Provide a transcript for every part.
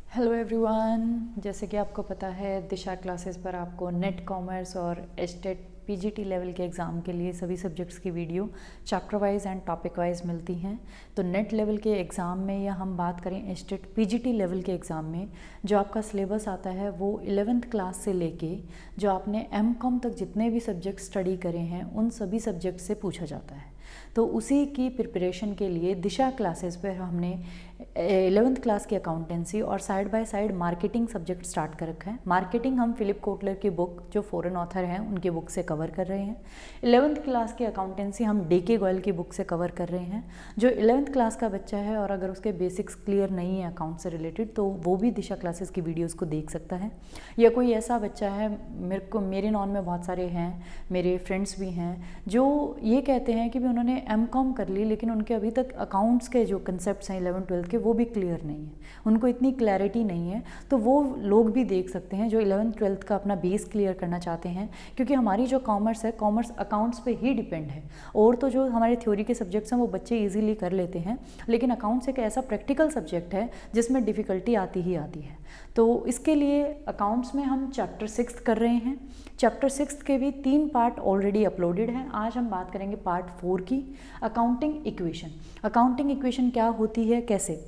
Hello everyone, जैसे कि आपको पता है दिशा क्लासेस पर आपको नेट कॉमर्स और एस्टेट पीजीटी लेवल के एग्ज़ाम के लिए सभी सब्जेक्ट्स की video chapter wise and topic wise मिलती हैं। तो नेट लेवल के एग्ज़ाम में या हम बात करें एस्टेट पीजीटी लेवल के एग्ज़ाम में जो आपका सिलेबस आता है वो 11th क्लास से लेके जो आपने एमकॉम तक जितने भी सब्जेक्ट स्टडी करे हैं उन सभी सब्जेक्ट से पूछा जाता है। तो उसी की प्रिपरेशन के लिए दिशा क्लासेस पर हमने 11th क्लास की अकाउंटेंसी और side by side marketing subject start कर रखा है। मार्केटिंग हम फिलिप कोटलर की बुक जो फॉरेन ऑथर हैं उनकी बुक से कवर कर रहे हैं। 11th क्लास की अकाउंटेंसी हम डीके गोयल की बुक से कवर कर रहे हैं। जो 11th क्लास का बच्चा है और अगर उसके बेसिक्स क्लियर नहीं है अकाउंट से रिलेटेड तो वो भी दिशा क्लासेस की वीडियोज़ को देख सकता है। या कोई ऐसा बच्चा है, मेरे नॉन में बहुत सारे हैं, मेरे फ्रेंड्स भी हैं जो ये कहते हैं कि भी उन्होंने एमकॉम कर ली लेकिन उनके अभी तक अकाउंट्स के जो कंसेप्ट्स हैं 11th-12th के वो भी क्लियर नहीं है, उनको इतनी क्लैरिटी नहीं है। तो वो लोग भी देख सकते हैं जो 11th-12th का अपना बेस क्लियर करना चाहते हैं, क्योंकि हमारी जो कॉमर्स है कॉमर्स अकाउंट्स पे ही डिपेंड है। और तो जो हमारे थ्योरी के सब्जेक्ट्स हैं वो बच्चे ईजिली कर लेते हैं, लेकिन अकाउंट्स एक ऐसा प्रैक्टिकल सब्जेक्ट है जिसमें डिफ़िकल्टी आती ही आती है। तो इसके लिए अकाउंट्स में हम चैप्टर 6 कर रहे हैं। चैप्टर 6 के भी 3 पार्ट ऑलरेडी अपलोडेड हैं। आज हम बात करेंगे पार्ट 4 की, अकाउंटिंग इक्वेशन। अकाउंटिंग इक्वेशन क्या होती है, कैसे,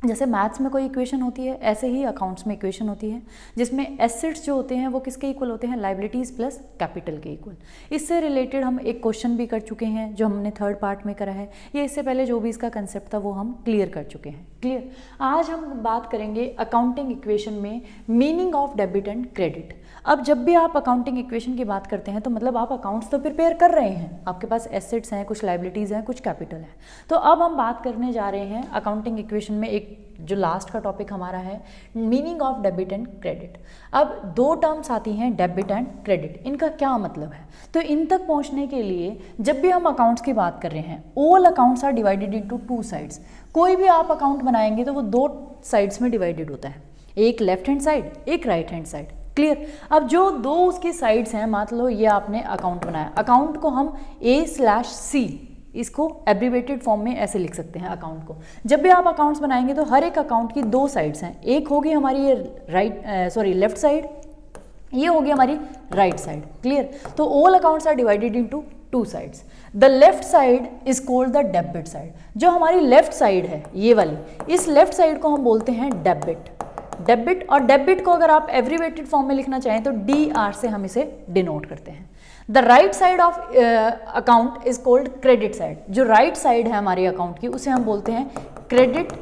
जैसे मैथ्स में कोई इक्वेशन होती है ऐसे ही अकाउंट्स में इक्वेशन होती है, जिसमें एसेट्स जो होते हैं वो किसके इक्वल होते हैं, लायबिलिटीज़ प्लस कैपिटल के इक्वल। इससे रिलेटेड हम एक क्वेश्चन भी कर चुके हैं जो हमने 3rd पार्ट में करा है। ये इससे पहले जो भी इसका कंसेप्ट था वो हम क्लियर कर चुके हैं। क्लियर। आज हम बात करेंगे अकाउंटिंग इक्वेशन में meaning of debit and credit. अब जब भी आप अकाउंटिंग इक्वेशन की बात करते हैं तो मतलब आप अकाउंट्स तो प्रिपेयर कर रहे हैं, आपके पास एसेट्स हैं, कुछ लायबिलिटीज़ हैं, कुछ कैपिटल है। तो अब हम बात करने जा रहे हैं अकाउंटिंग इक्वेशन में एक जो लास्ट का टॉपिक हमारा है meaning of debit and credit. अब 2 टर्म्स आती हैं डेबिट एंड क्रेडिट, इनका क्या मतलब है। तो इन तक पहुंचने के लिए जब भी हम अकाउंट्स की बात कर रहे हैं, all accounts are divided into 2 sides. कोई भी आप अकाउंट बनाएंगे तो वो 2 साइड्स में डिवाइडेड होता है, एक लेफ्ट हैंड साइड, एक राइट हैंड साइड। क्लियर। अब जो 2 उसकी साइड्स हैं, मान लो ये आपने अकाउंट बनाया, अकाउंट को हम A/C, इसको एब्रीवेटेड फॉर्म में ऐसे लिख सकते हैं अकाउंट को। जब भी आप अकाउंट्स बनाएंगे तो हर एक अकाउंट की 2 साइड्स हैं, एक होगी हमारी ये लेफ्ट साइड, ये होगी हमारी राइट साइड। क्लियर। तो all accounts are divided into 2 sides. The left side is called the debit side. जो हमारी लेफ्ट साइड है ये वाली, इस लेफ्ट साइड को हम बोलते हैं डेबिट। डेबिट, और डेबिट को अगर आप एब्रीवेटेड फॉर्म में लिखना चाहें तो DR से हम इसे डिनोट करते हैं। The right side of account is called credit side. जो राइट साइड है हमारे अकाउंट की उसे हम बोलते हैं क्रेडिट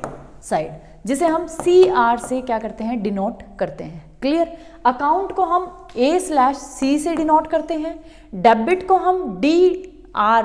साइड, जिसे हम CR से क्या करते हैं, डिनोट करते हैं। क्लियर। अकाउंट को हम A/C से डिनोट करते हैं, डेबिट को हम DR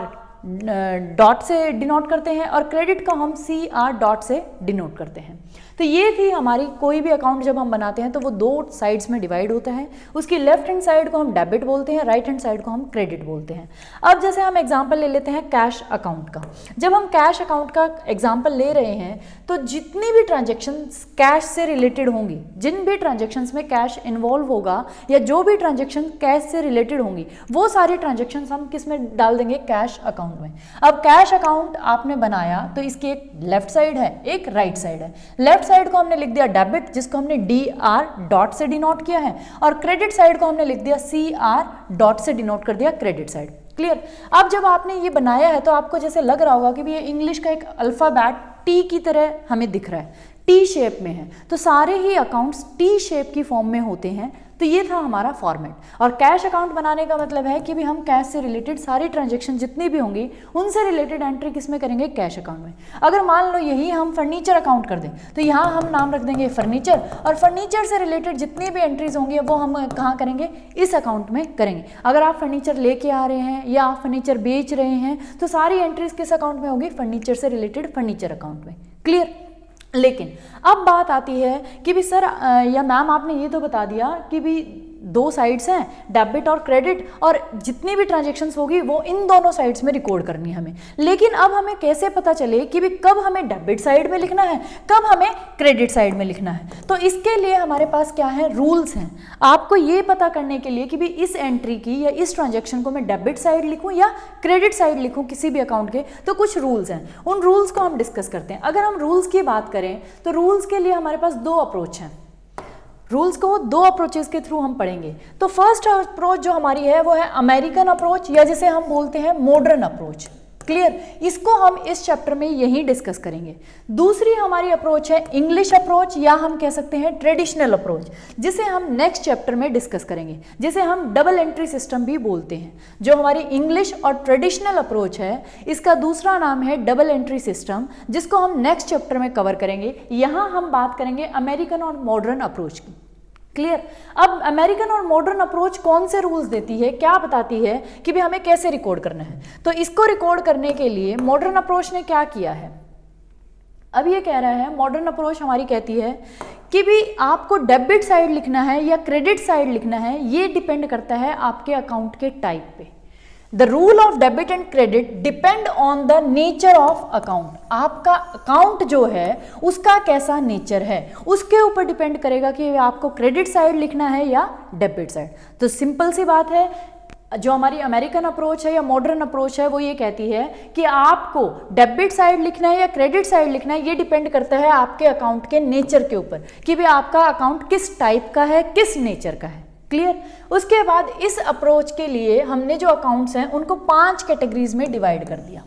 डॉट से डिनोट करते हैं और क्रेडिट को हम CR डॉट से डिनोट करते हैं। तो ये थी हमारी, कोई भी अकाउंट जब हम बनाते हैं तो वो 2 साइड्स में डिवाइड होता है। उसकी लेफ्ट हैंड साइड को हम डेबिट बोलते हैं, राइट हैंड साइड को हम क्रेडिट बोलते हैं। अब जैसे हम एग्जांपल ले लेते हैं कैश अकाउंट का। जब हम कैश अकाउंट का एग्जांपल ले रहे हैं तो जितनी भी ट्रांजेक्शन्स कैश से रिलेटेड होंगी, जिन भी ट्रांजेक्शन्स में कैश इन्वॉल्व होगा या जो भी ट्रांजेक्शन कैश से रिलेटेड होंगी वो सारी ट्रांजेक्शन्स हम किस में डाल देंगे, कैश अकाउंट में। अब कैश अकाउंट आपने बनाया तो इसकी एक लेफ्ट साइड है, एक राइट साइड है। लेफ्ट साइड को हमने लिख दिया डेबिट, जिसको हमने DR डॉट से डिनोट किया है, और क्रेडिट साइड को हमने लिख दिया CR डॉट से डिनोट कर दिया क्रेडिट साइड। क्लियर। अब जब आपने ये बनाया है तो आपको जैसे लग रहा होगा कि भी ये इंग्लिश का एक अल्फाबेट T की तरह हमें दिख रहा है, T शेप में है, तो सारे ही अकाउंट्स T शेप की फॉर्म में होते हैं। तो ये था हमारा फॉर्मेट। और कैश अकाउंट बनाने का मतलब है कि भी हम कैश से रिलेटेड सारी ट्रांजेक्शन जितनी भी होंगी उनसे रिलेटेड एंट्री किस में करेंगे, कैश अकाउंट में। अगर मान लो यही हम फर्नीचर अकाउंट कर दें तो यहाँ हम नाम रख देंगे फर्नीचर, और फर्नीचर से रिलेटेड जितनी भी एंट्रीज होंगी वो हम कहाँ करेंगे, इस अकाउंट में करेंगे। अगर आप फर्नीचर लेके आ रहे हैं या आप फर्नीचर बेच रहे हैं तो सारी एंट्रीज किस अकाउंट में होगी, फर्नीचर से रिलेटेड फर्नीचर अकाउंट में। क्लियर। लेकिन अब बात आती है कि भी सर या मैम आपने ये तो बता दिया कि भी दो साइड्स हैं, डेबिट और क्रेडिट, और जितनी भी ट्रांजेक्शन्स होगी वो इन दोनों साइड्स में रिकॉर्ड करनी है हमें। लेकिन अब हमें कैसे पता चले कि भी कब हमें डेबिट साइड में लिखना है, कब हमें क्रेडिट साइड में लिखना है? तो इसके लिए हमारे पास क्या है, रूल्स हैं। आपको ये पता करने के लिए कि भी इस एंट्री की या इस ट्रांजेक्शन को मैं डेबिट साइड लिखूं या क्रेडिट साइड लिखूं किसी भी अकाउंट के, तो कुछ रूल्स हैं। उन रूल्स को हम डिस्कस करते हैं। अगर हम रूल्स की बात करें तो रूल्स के लिए हमारे पास दो अप्रोच हैं। रूल्स को दो अप्रोचेस के थ्रू हम पढ़ेंगे। तो फर्स्ट अप्रोच जो हमारी है वो है अमेरिकन अप्रोच, या जिसे हम बोलते हैं मॉडर्न अप्रोच। क्लियर, इसको हम इस चैप्टर में यही डिस्कस करेंगे। दूसरी हमारी अप्रोच है इंग्लिश अप्रोच, या हम कह सकते हैं ट्रेडिशनल अप्रोच, जिसे हम नेक्स्ट चैप्टर में डिस्कस करेंगे, जिसे हम डबल एंट्री सिस्टम भी बोलते हैं। जो हमारी इंग्लिश और ट्रेडिशनल अप्रोच है, इसका दूसरा नाम है डबल एंट्री सिस्टम, जिसको हम नेक्स्ट चैप्टर में कवर करेंगे। यहाँ हम बात करेंगे अमेरिकन और मॉडर्न अप्रोच की। क्लियर, अब अमेरिकन और मॉडर्न अप्रोच कौन से रूल्स देती है, क्या बताती है कि भी हमें कैसे रिकॉर्ड करना है? तो इसको रिकॉर्ड करने के लिए मॉडर्न अप्रोच ने क्या किया है, अब ये कह रहा है, मॉडर्न अप्रोच हमारी कहती है कि भी आपको डेबिट साइड लिखना है या क्रेडिट साइड लिखना है, ये डिपेंड करता है आपके अकाउंट के टाइप पे। The rule of debit and credit depend on the nature of account. आपका अकाउंट जो है उसका कैसा नेचर है, उसके ऊपर डिपेंड करेगा कि आपको क्रेडिट साइड लिखना है या डेबिट साइड। तो सिंपल सी बात है, जो हमारी अमेरिकन अप्रोच है या मॉडर्न अप्रोच है वो ये कहती है कि आपको डेबिट साइड लिखना है या क्रेडिट साइड लिखना है, ये डिपेंड करता है आपके अकाउंट के नेचर के ऊपर कि भाई आपका अकाउंट किस टाइप का है, किस नेचर का है। क्लियर, उसके बाद इस अप्रोच के लिए हमने जो अकाउंट्स हैं उनको 5 कैटेगरीज में डिवाइड कर दिया।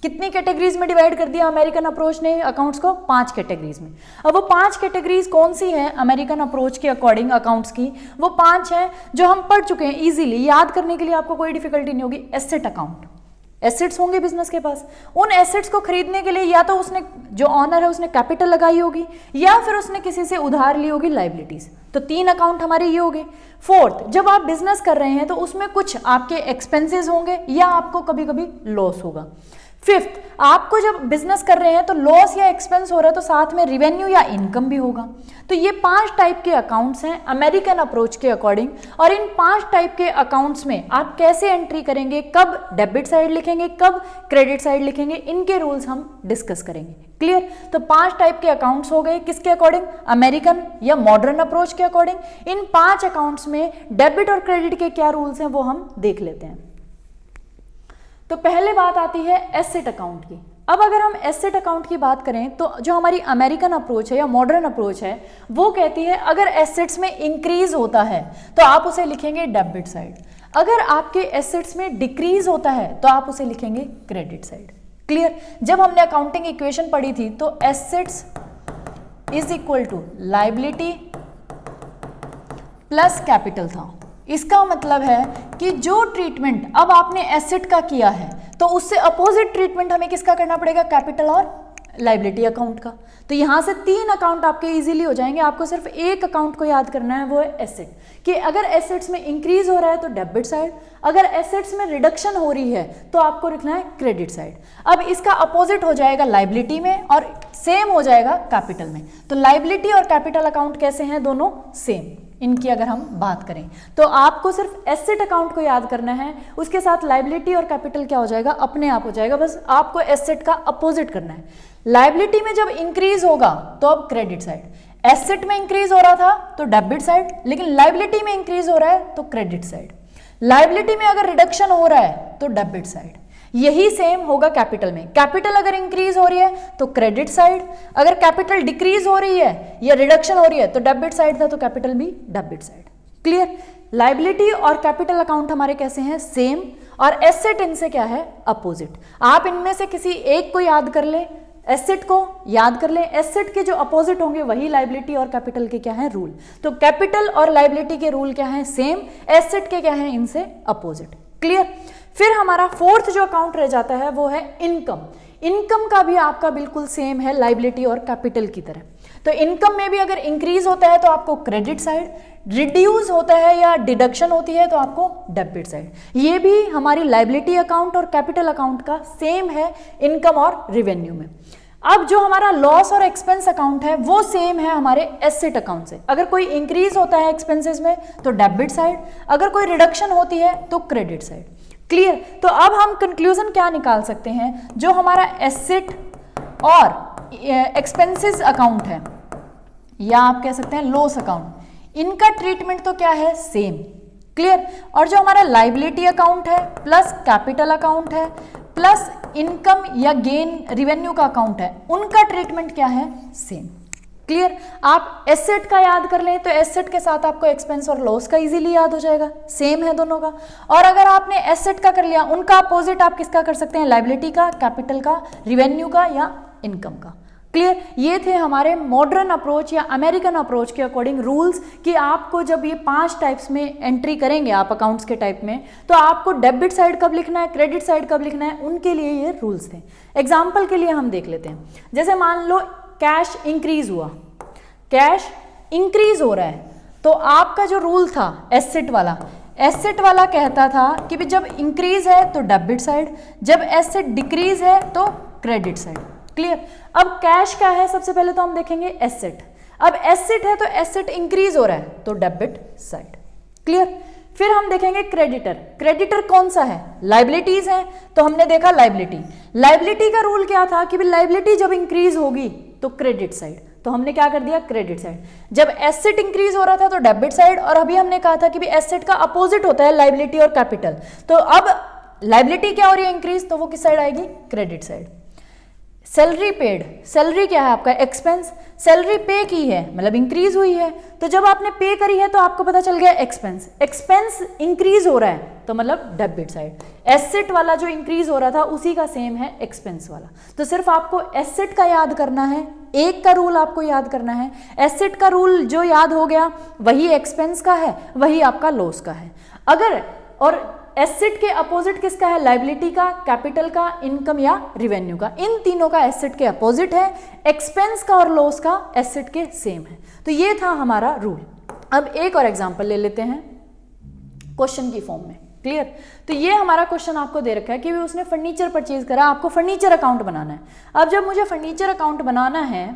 कितनी कैटेगरीज में डिवाइड कर दिया अमेरिकन अप्रोच ने अकाउंट्स को? 5 कैटेगरीज में। अब वो 5 कैटेगरीज कौन सी हैं अमेरिकन अप्रोच के अकॉर्डिंग अकाउंट्स की? वो 5 हैं जो हम पढ़ चुके हैं, इजीली याद करने के लिए आपको कोई डिफिकल्टी नहीं होगी। एसेट अकाउंट, एसेट्स होंगे बिजनेस के पास, उन एसेट्स को खरीदने के लिए या तो उसने, जो ऑनर है, उसने कैपिटल लगाई होगी या फिर उसने किसी से उधार ली होगी लाइबिलिटीज। तो 3 अकाउंट हमारे ये हो गए। फोर्थ, जब आप बिजनेस कर रहे हैं तो उसमें कुछ आपके एक्सपेंसेस होंगे या आपको कभी कभी लॉस होगा। फिफ्थ, आपको जब बिजनेस कर रहे हैं तो लॉस या एक्सपेंस हो रहा है तो साथ में रिवेन्यू या इनकम भी होगा। तो ये 5 टाइप के अकाउंट्स हैं अमेरिकन अप्रोच के अकॉर्डिंग, और इन 5 टाइप के अकाउंट्स में आप कैसे एंट्री करेंगे, कब डेबिट साइड लिखेंगे, कब क्रेडिट साइड लिखेंगे, इनके रूल्स हम डिस्कस करेंगे। क्लियर, तो 5 टाइप के अकाउंट्स हो गए, किसके अकॉर्डिंग? अमेरिकन या मॉडर्न अप्रोच के अकॉर्डिंग। इन 5 अकाउंट्स में डेबिट और क्रेडिट के क्या रूल्स हैं वो हम देख लेते हैं। तो पहले बात आती है एसेट अकाउंट की। अब अगर हम एसेट अकाउंट की बात करें तो जो हमारी अमेरिकन अप्रोच है या मॉडर्न अप्रोच है वो कहती है अगर एसेट्स में इंक्रीज होता है तो आप उसे लिखेंगे डेबिट साइड, अगर आपके एसेट्स में डिक्रीज होता है तो आप उसे लिखेंगे क्रेडिट साइड। क्लियर, जब हमने अकाउंटिंग इक्वेशन पढ़ी थी तो assets is equal to liability plus capital था। इसका मतलब है कि जो ट्रीटमेंट अब आपने एसेट का किया है तो उससे अपोजिट ट्रीटमेंट हमें किसका करना पड़ेगा? कैपिटल और लायबिलिटी अकाउंट का। तो यहां से 3 अकाउंट आपके इजीली हो जाएंगे। आपको सिर्फ एक अकाउंट को याद करना है, वो है एसेट, कि अगर एसेट्स में इंक्रीज हो रहा है तो डेबिट साइड, अगर एसेट्स में रिडक्शन हो रही है तो आपको लिखना है क्रेडिट साइड। अब इसका अपोजिट हो जाएगा लायबिलिटी में और सेम हो जाएगा कैपिटल में। तो लायबिलिटी और कैपिटल अकाउंट कैसे हैं? दोनों सेम। इनकी अगर हम बात करें तो आपको सिर्फ एसेट अकाउंट को याद करना है, उसके साथ लायबिलिटी और कैपिटल क्या हो जाएगा? अपने आप हो जाएगा। बस आपको एसेट का अपोजिट करना है। लायबिलिटी में जब इंक्रीज होगा तो अब क्रेडिट साइड, एसेट में इंक्रीज हो रहा था तो डेबिट साइड, लेकिन लायबिलिटी में इंक्रीज हो रहा है तो क्रेडिट साइड। लायबिलिटी में अगर रिडक्शन हो रहा है तो डेबिट साइड। यही सेम होगा कैपिटल में। कैपिटल अगर इंक्रीज हो रही है तो क्रेडिट साइड, अगर कैपिटल डिक्रीज हो रही है या रिडक्शन हो रही है तो डेबिट साइड था तो कैपिटल भी डेबिट साइड। क्लियर, लायबिलिटी और कैपिटल अकाउंट हमारे कैसे हैं? सेम, और एसेट इनसे क्या है? अपोजिट। आप इनमें से किसी एक को याद कर ले, एसेट को याद कर ले, एसेट के जो अपोजिट होंगे वही लायबिलिटी और कैपिटल के क्या है? रूल। तो कैपिटल और लायबिलिटी के रूल क्या है? सेम। एसेट के क्या है? इनसे अपोजिट। क्लियर, फिर हमारा फोर्थ जो अकाउंट रह जाता है वो है इनकम। इनकम का भी आपका बिल्कुल सेम है लायबिलिटी और कैपिटल की तरह। तो इनकम में भी अगर इंक्रीज होता है तो आपको क्रेडिट साइड, रिड्यूस होता है या डिडक्शन होती है तो आपको डेबिट साइड। ये भी हमारी लायबिलिटी अकाउंट और कैपिटल अकाउंट का सेम है इनकम और रिवेन्यू में। अब जो हमारा लॉस और एक्सपेंस अकाउंट है वो सेम है हमारे एसेट अकाउंट से। अगर कोई इंक्रीज होता है एक्सपेंसेस में तो डेबिट साइड, अगर कोई रिडक्शन होती है तो क्रेडिट साइड। क्लियर? तो अब हम कंक्लूजन क्या निकाल सकते हैं, जो हमारा एसेट और एक्सपेंसेस अकाउंट है या आप कह सकते हैं लॉस अकाउंट, इनका ट्रीटमेंट तो क्या है, सेम। क्लियर? और जो हमारा लाइबिलिटी अकाउंट है प्लस कैपिटल अकाउंट है प्लस इनकम या गेन रिवेन्यू का अकाउंट है, उनका ट्रीटमेंट क्या है, सेम। क्लियर? आप एसेट का याद कर लें तो एसेट के साथ आपको एक्सपेंस और लॉस का इजीली याद हो जाएगा, सेम है दोनों का। और अगर आपने एसेट का कर लिया, उनका अपोजिट आप किसका कर सकते हैं, लाइबिलिटी का, कैपिटल का, रिवेन्यू का या इनकम का। क्लियर? ये थे हमारे मॉडर्न अप्रोच या अमेरिकन अप्रोच के अकॉर्डिंग रूल्स कि आपको जब ये 5 टाइप्स में एंट्री करेंगे आप अकाउंट्स के टाइप में, तो आपको डेबिट साइड कब लिखना है, क्रेडिट साइड कब लिखना है, उनके लिए ये रूल्स थे। एग्जाम्पल के लिए हम देख लेते हैं, जैसे मान लो कैश इंक्रीज हुआ, कैश इंक्रीज हो रहा है, तो आपका जो रूल था एसेट वाला कहता था कि भी जब इंक्रीज है तो डेबिट साइड, जब एसेट डिक्रीज है तो क्रेडिट साइड। क्लियर? अब कैश क्या है, सबसे पहले तो हम देखेंगे एसेट। अब एसेट है तो एसेट इंक्रीज हो रहा है तो डेबिट साइड। क्लियर? फिर हम देखेंगे क्रेडिटर। क्रेडिटर कौन सा है, लाइबिलिटीज है, तो हमने देखा लाइबिलिटी का रूल क्या था कि लाइबिलिटी जब इंक्रीज होगी तो क्रेडिट साइड, तो हमने क्या कर दिया, क्रेडिट साइड। जब एसेट इंक्रीज हो रहा था तो डेबिट साइड, और अभी हमने कहा था कि एसेट का अपोजिट होता है लाइबिलिटी और कैपिटल, तो अब लाइबिलिटी क्या हो रही है, इंक्रीज, तो वो किस साइड आएगी, credit side. Salary paid, salary क्या है आपका, एक्सपेंस, सैलरी पे की है मतलब इंक्रीज हुई है, तो जब आपने पे करी है तो आपको पता चल गया एक्सपेंस, एक्सपेंस इंक्रीज हो रहा है तो मतलब डेबिट साइड। एसेट वाला जो इंक्रीज हो रहा था उसी का सेम है एक्सपेंस वाला। तो सिर्फ आपको एसेट का याद करना है, एक का रूल आपको याद करना है, एसेट का रूल जो याद हो गया वही एक्सपेंस का है, वही आपका लॉस का है। अगर और एसेट के अपोजिट किसका है, लाइबिलिटी का, कैपिटल का, इनकम या रिवेन्यू का, इन तीनों का एसेट के अपोजिट है, एक्सपेंस का और लॉस का एसेट के सेम है। तो ये था हमारा रूल। अब एक और एग्जांपल ले लेते हैं क्वेश्चन की फॉर्म में। क्लियर? तो ये हमारा क्वेश्चन आपको दे रखा है कि उसने फर्नीचर परचेज करा, आपको फर्नीचर अकाउंट बनाना है। अब जब मुझे फर्नीचर अकाउंट बनाना है,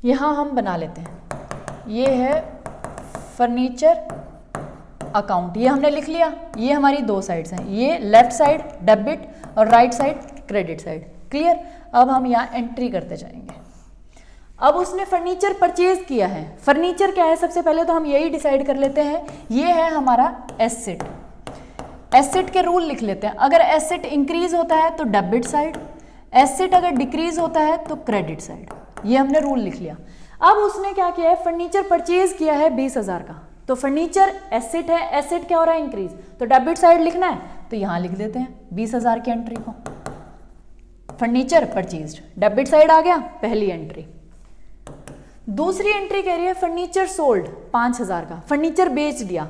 यहां हम बना लेते हैं, ये है फर्नीचर अकाउंट, ये हमने लिख लिया। ये हमारी दो साइड्स हैं, ये लेफ्ट साइड डेबिट और right side credit side. Clear? अब हम यहाँ एंट्री करते जाएंगे। अब उसने फर्नीचर परचेज किया है, फर्नीचर क्या है, सबसे पहले तो हम यही डिसाइड कर लेते हैं, ये है हमारा एसेट। एसेट के रूल लिख लेते हैं, अगर एसेट इंक्रीज होता है तो डेबिट साइड, एसेट अगर डिक्रीज होता है तो क्रेडिट साइड। ये हमने रूल लिख लिया। अब उसने क्या किया है, फर्नीचर परचेज किया है 20,000 का, तो फर्नीचर एसेट है, एसेट क्या हो रहा है, इंक्रीज, तो डेबिट साइड लिखना है तो यहां लिख देते हैं 20,000 की एंट्री को, फर्नीचर परचेज्ड, डेबिट साइड आ गया पहली एंट्री। दूसरी एंट्री कह रही है फर्नीचर सोल्ड 5,000 का, फर्नीचर बेच दिया,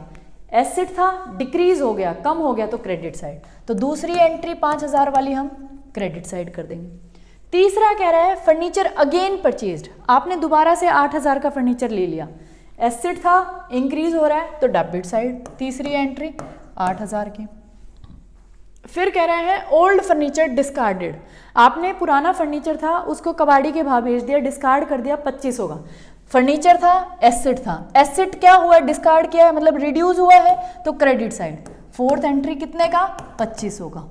एसेट था डिक्रीज हो गया, कम हो गया तो क्रेडिट साइड, तो दूसरी एंट्री 5,000 वाली हम क्रेडिट साइड कर देंगे। तीसरा कह रहा है फर्नीचर अगेन परचेज्ड, आपने दोबारा से 8,000 का फर्नीचर ले लिया, एसेट था इंक्रीज हो रहा है तो डेबिट साइड, तीसरी एंट्री 8,000 की। फिर कह रहे हैं ओल्ड फर्नीचर डिस्कार्डेड, आपने पुराना फर्नीचर था उसको कबाड़ी के भाव भेज दिया, डिस्कार्ड कर दिया 2500 का, फर्नीचर था एसेट था, एसेट क्या हुआ, डिस्कार्ड किया है मतलब रिड्यूस हुआ है तो क्रेडिट साइड, फोर्थ एंट्री कितने का, 2500 का।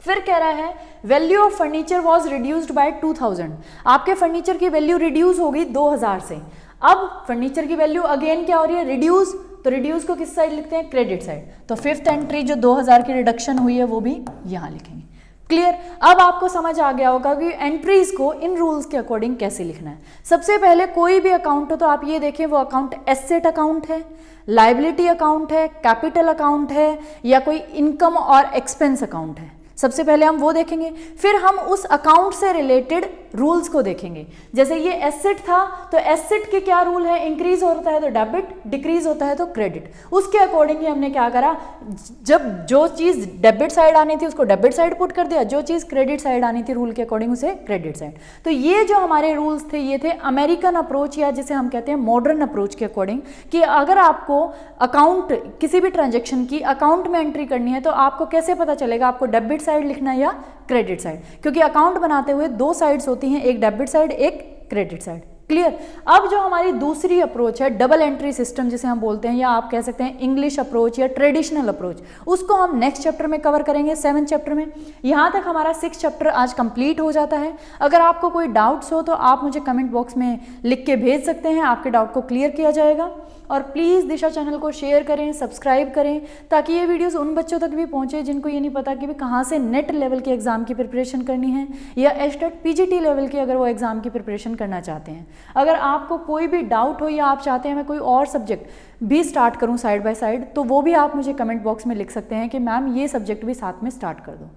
फिर कह रहा है value of furniture was reduced by 2000, आपके फर्नीचर की वैल्यू रिड्यूस होगी 2000 से। अब फर्नीचर की वैल्यू अगेन क्या हो रही है, रिड्यूस, तो रिड्यूस को किस साइड लिखते हैं, क्रेडिट साइड, तो फिफ्थ एंट्री जो 2000 की रिडक्शन हुई है वो भी यहां लिखेंगे। क्लियर? अब आपको समझ आ गया होगा कि एंट्रीज को इन रूल्स के अकॉर्डिंग कैसे लिखना है। सबसे पहले कोई भी अकाउंट हो तो आप ये देखें वो अकाउंट एसेट अकाउंट है, लाइबिलिटी अकाउंट है, कैपिटल अकाउंट है या कोई इनकम और एक्सपेंस अकाउंट है। सबसे पहले हम वो देखेंगे, फिर हम उस अकाउंट से रिलेटेड रूल्स को देखेंगे। जैसे ये एसेट था तो एसेट के क्या रूल है, इंक्रीज होता है तो डेबिट, डिक्रीज होता है तो क्रेडिट। उसके अकॉर्डिंग ही हमने क्या करा, जब जो चीज़ डेबिट साइड आनी थी उसको डेबिट साइड पुट कर दिया, जो चीज़ क्रेडिट साइड आनी थी रूल के अकॉर्डिंग उसे क्रेडिट साइड। तो ये जो हमारे रूल्स थे ये थे अमेरिकन अप्रोच या जिसे हम कहते हैं मॉडर्न अप्रोच के अकॉर्डिंग, कि अगर आपको अकाउंट किसी भी ट्रांजेक्शन की अकाउंट में एंट्री करनी है तो आपको कैसे पता चलेगा आपको डेबिट साइड लिखना है या क्रेडिट साइड, क्योंकि अकाउंट बनाते हुए दो साइड्स होती हैं, एक डेबिट साइड एक क्रेडिट साइड। क्लियर। अब जो हमारी दूसरी अप्रोच है डबल एंट्री सिस्टम जिसे हम बोलते हैं, या आप कह सकते हैं इंग्लिश अप्रोच या ट्रेडिशनल अप्रोच, उसको हम नेक्स्ट चैप्टर में कवर करेंगे, 7th चैप्टर में। यहाँ तक हमारा 6th चैप्टर आज कंप्लीट हो जाता है। अगर आपको कोई डाउट्स हो तो आप मुझे कमेंट बॉक्स में लिख के भेज सकते हैं, आपके डाउट को क्लियर किया जाएगा। और प्लीज़ दिशा चैनल को शेयर करें, सब्सक्राइब करें, ताकि ये वीडियोस उन बच्चों तक भी पहुंचे जिनको ये नहीं पता कि भी कहाँ से नेट लेवल के एग्ज़ाम की प्रिपरेशन करनी है, या एस्टेट पीजीटी लेवल की अगर वो एग्ज़ाम की प्रिपरेशन करना चाहते हैं। अगर आपको कोई भी डाउट हो या आप चाहते हैं मैं कोई और सब्जेक्ट भी स्टार्ट करूँ साइड बाय साइड, तो वो भी आप मुझे कमेंट बॉक्स में लिख सकते हैं कि मैम ये सब्जेक्ट भी साथ में स्टार्ट कर दो।